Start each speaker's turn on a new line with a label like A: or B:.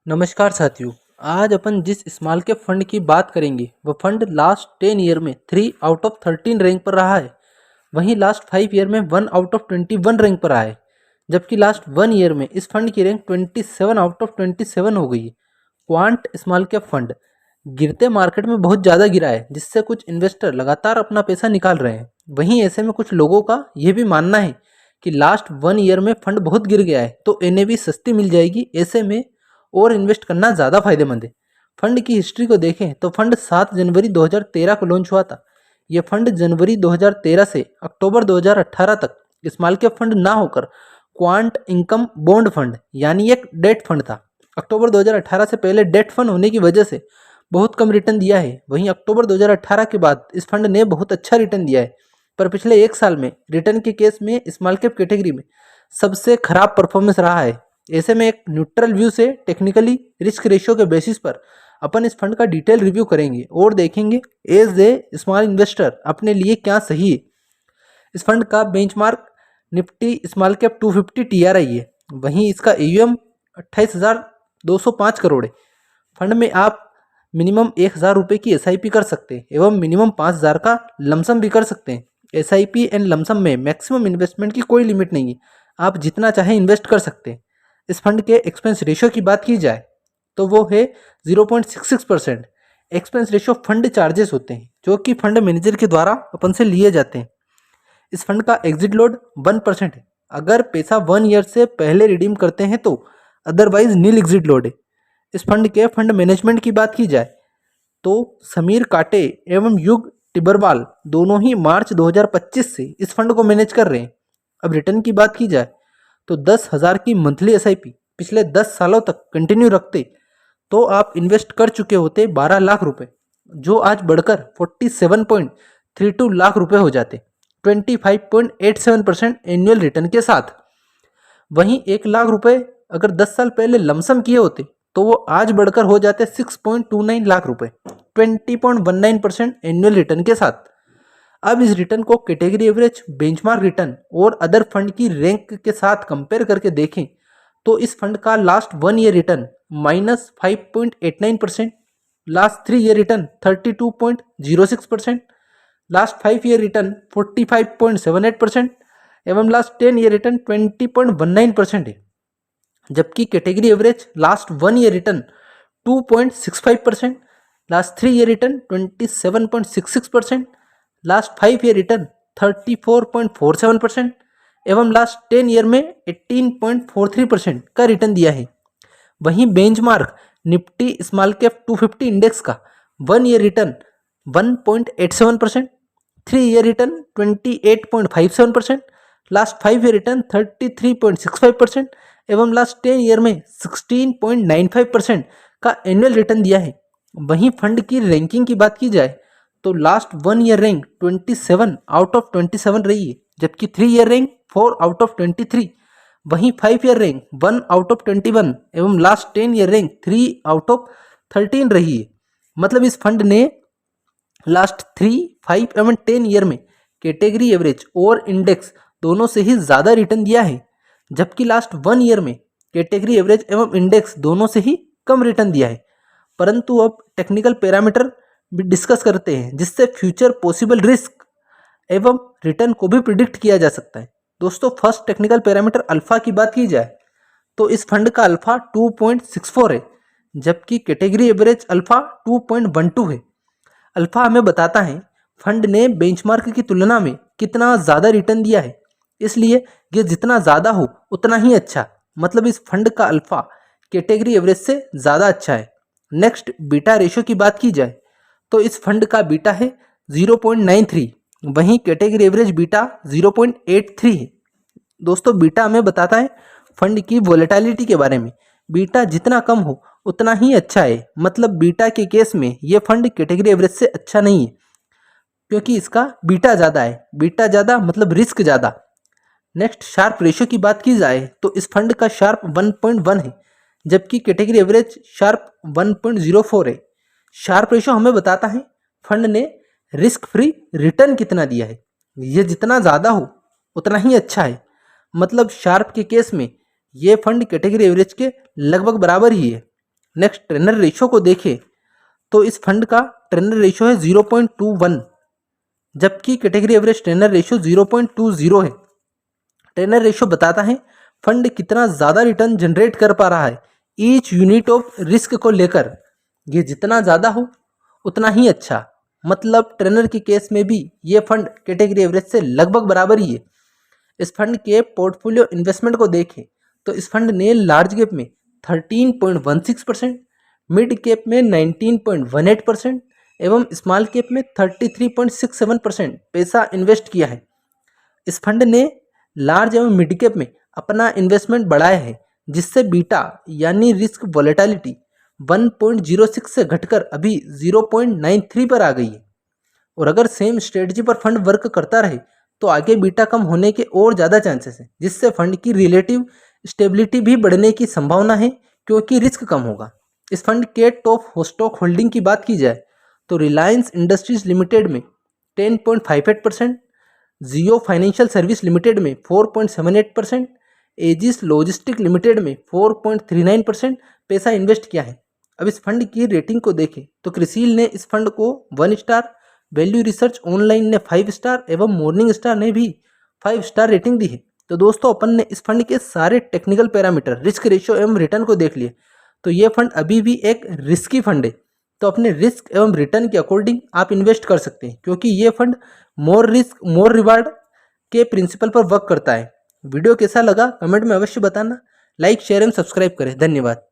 A: नमस्कार साथियों। आज अपन जिस स्मॉल कैप फंड की बात करेंगे वह फंड लास्ट 10 ईयर में 3 आउट ऑफ 13 रैंक पर रहा है। वहीं लास्ट 5 ईयर में 1 आउट ऑफ 21 रैंक पर आया है। जबकि लास्ट 1 ईयर में इस फंड की रैंक 27 आउट ऑफ 27 हो गई है। क्वांट स्मॉल कैप फंड गिरते मार्केट में बहुत ज़्यादा गिरा है, जिससे कुछ इन्वेस्टर लगातार अपना पैसा निकाल रहे हैं। वहीं ऐसे में कुछ लोगों का यह भी मानना है कि लास्ट 1 ईयर में फंड बहुत गिर गया है, तो एनएवी सस्ती मिल जाएगी। ऐसे में और इन्वेस्ट करना ज़्यादा फायदेमंद है। फंड की हिस्ट्री को देखें तो फंड 7 जनवरी 2013 को लॉन्च हुआ था। यह फंड जनवरी 2013 से अक्टूबर 2018 तक स्मॉल कैप फंड ना होकर क्वांट इनकम बॉन्ड फंड यानी एक डेट फंड था। अक्टूबर 2018 से पहले डेट फंड होने की वजह से बहुत कम रिटर्न दिया है। वहीं अक्टूबर 2018 के बाद इस फंड ने बहुत अच्छा रिटर्न दिया है। पर पिछले एक साल में रिटर्न के केस में स्मॉल कैप कैटेगरी में सबसे खराब परफॉर्मेंस रहा है। ऐसे में एक न्यूट्रल व्यू से टेक्निकली रिस्क रेशियो के बेसिस पर अपन इस फंड का डिटेल रिव्यू करेंगे और देखेंगे एज ए स्मॉल इन्वेस्टर अपने लिए क्या सही है। इस फंड का benchmark Nifty small cap 250 TRI है। वहीं इसका एयूएम 28,205 करोड़ है। फंड में आप मिनिमम 1,000 रुपये की एसआईपी कर सकते हैं एवं मिनिमम 5,000 का लमसम भी कर सकते हैं। एसआईपी एंड लमसम में मैक्सिमम इन्वेस्टमेंट की कोई लिमिट नहीं है, आप जितना चाहें इन्वेस्ट कर सकते हैं। इस फंड के एक्सपेंस रेशियो की बात की जाए तो वो है 0.66%। एक्सपेंस रेशियो फंड चार्जेस होते हैं जो कि फंड मैनेजर के द्वारा अपन से लिए जाते हैं। इस फंड का एग्जिट लोड 1% है। अगर पैसा 1 ईयर से पहले रिडीम करते हैं तो अदरवाइज नील एग्जिट लोड है। इस फंड के फंड मैनेजमेंट की बात की जाए तो समीर काटे एवं युग टिबरवाल दोनों ही मार्च 2025 से इस फंड को मैनेज कर रहे हैं। अब रिटर्न की बात की जाए तो 10,000 की मंथली एसआईपी पिछले 10 सालों तक कंटिन्यू रखते तो आप इन्वेस्ट कर चुके होते 12 लाख रुपए, जो आज बढ़कर 47.32 लाख रुपए हो जाते 25.87% एनुअल रिटर्न के साथ। वहीं 1 लाख रुपए अगर 10 साल पहले लमसम किए होते तो वो आज बढ़कर हो जाते 6.29 लाख रुपए 20.19% एनुअल रिटर्न के साथ। अब इस रिटर्न को कैटेगरी एवरेज, बेंचमार्क रिटर्न और अदर फंड की रैंक के साथ कंपेयर करके देखें तो इस फंड का last 1 year return -5.89%, last 3 year return 32.06%, last 5 year return 45.78% एवं लास्ट 10 ईयर रिटर्न 20.19% है। जबकि category average last 1 year return 2.65%, last 3 year return 27.66%, last 5 year return 34.47% एवं लास्ट 10 ईयर में 18.43% का रिटर्न दिया है। वहीं benchmark Nifty small cap 250 index का 1 year return 1.87%, 3 year return 28.57%, last 5 year return 33.65% एवं लास्ट 10 ईयर में 16.95% का एनुअल रिटर्न दिया है। वहीं फंड की रैंकिंग की बात की जाए तो last 1 year rank 27 out of 27 रही है, जबकि 3 ईयर रैंक 4 आउट ऑफ 23, वहीं 5 ईयर रैंक 1 आउट ऑफ 21 एवं last 10 year rank 3 out of 13 रही है। मतलब इस फंड ने लास्ट 3, 5 एवं 10 ईयर में कैटेगरी एवरेज और इंडेक्स दोनों से ही ज़्यादा रिटर्न दिया है, जबकि लास्ट 1 ईयर में कैटेगरी एवरेज एवं इंडेक्स दोनों से ही कम रिटर्न दिया है। परंतु अब टेक्निकल पैरामीटर भी डिस्कस करते हैं जिससे फ्यूचर पॉसिबल रिस्क एवं रिटर्न को भी प्रिडिक्ट किया जा सकता है। दोस्तों, फर्स्ट टेक्निकल पैरामीटर अल्फा की बात की जाए तो इस फंड का अल्फा 2.64 है, जबकि कैटेगरी एवरेज अल्फा 2.12 है। अल्फा हमें बताता है फंड ने बेंचमार्क की तुलना में कितना ज़्यादा रिटर्न दिया है, इसलिए ये जितना ज़्यादा हो उतना ही अच्छा। मतलब इस फंड का अल्फा कैटेगरी एवरेज से ज़्यादा अच्छा है। नेक्स्ट बीटा रेशियो की बात की जाए तो इस फंड का बीटा है 0.93, वहीं कैटेगरी एवरेज बीटा 0.83 है। दोस्तों, बीटा हमें बताता है फंड की वोलेटिलिटी के बारे में। बीटा जितना कम हो उतना ही अच्छा है। मतलब बीटा के केस में ये फंड कैटेगरी एवरेज से अच्छा नहीं है, क्योंकि इसका बीटा ज़्यादा है। बीटा ज़्यादा मतलब रिस्क ज़्यादा। नेक्स्ट शार्प रेशियो की बात की जाए तो इस फंड का शार्प 1.1 है, जबकि कैटेगरी एवरेज शार्प 1.04 है। शार्प रेशियो हमें बताता है फंड ने रिस्क फ्री रिटर्न कितना दिया है। ये जितना ज़्यादा हो उतना ही अच्छा है। मतलब शार्प के केस में ये फंड कैटेगरी एवरेज के लगभग बराबर ही है। नेक्स्ट ट्रेनर रेशियो को देखें तो इस फंड का ट्रेनर रेशियो है 0.21, जबकि कैटेगरी एवरेज ट्रेनर रेशियो 0.20 है। ट्रेनर रेशियो बताता है फंड कितना ज़्यादा रिटर्न जनरेट कर पा रहा है ईच यूनिट ऑफ रिस्क को लेकर। ये जितना ज़्यादा हो उतना ही अच्छा, मतलब ट्रेनर के केस में भी ये फंड कैटेगरी एवरेज से लगभग बराबर ही है। इस फंड के पोर्टफोलियो इन्वेस्टमेंट को देखें तो इस फंड ने लार्ज कैप में 13.16%, मिड कैप में 19.18% एवं स्मॉल कैप में 33.67% पैसा इन्वेस्ट किया है। इस फंड ने लार्ज एवं मिड कैप में अपना इन्वेस्टमेंट बढ़ाया है, जिससे बीटा यानी रिस्क वॉलेटिलिटी 1.06 से घटकर अभी 0.93 पर आ गई है। और अगर सेम स्ट्रेटजी पर फंड वर्क करता रहे तो आगे बीटा कम होने के और ज़्यादा चांसेस हैं, जिससे फंड की रिलेटिव स्टेबिलिटी भी बढ़ने की संभावना है क्योंकि रिस्क कम होगा। इस फंड के टॉप स्टॉक होल्डिंग की बात की जाए तो रिलायंस इंडस्ट्रीज लिमिटेड में 10.58%, जियो फाइनेंशियल सर्विस लिमिटेड में 4.78%, एजिस लॉजिस्टिक लिमिटेड में 4.39% पैसा इन्वेस्ट किया है। अब इस फंड की रेटिंग को देखें तो क्रिसिल ने इस फंड को 1 स्टार, वैल्यू रिसर्च ऑनलाइन ने 5 स्टार एवं मॉर्निंग स्टार ने भी 5 स्टार रेटिंग दी है। तो दोस्तों अपन ने इस फंड के सारे टेक्निकल पैरामीटर, रिस्क रेशियो एवं रिटर्न को देख लिए। तो ये फंड अभी भी एक रिस्की फंड है, तो अपने रिस्क एवं रिटर्न के अकॉर्डिंग आप इन्वेस्ट कर सकते हैं, क्योंकि ये फंड मोर रिस्क मोर रिवार्ड के प्रिंसिपल पर वर्क करता है। वीडियो कैसा लगा कमेंट में अवश्य बताना। लाइक शेयर एवं सब्सक्राइब करें। धन्यवाद।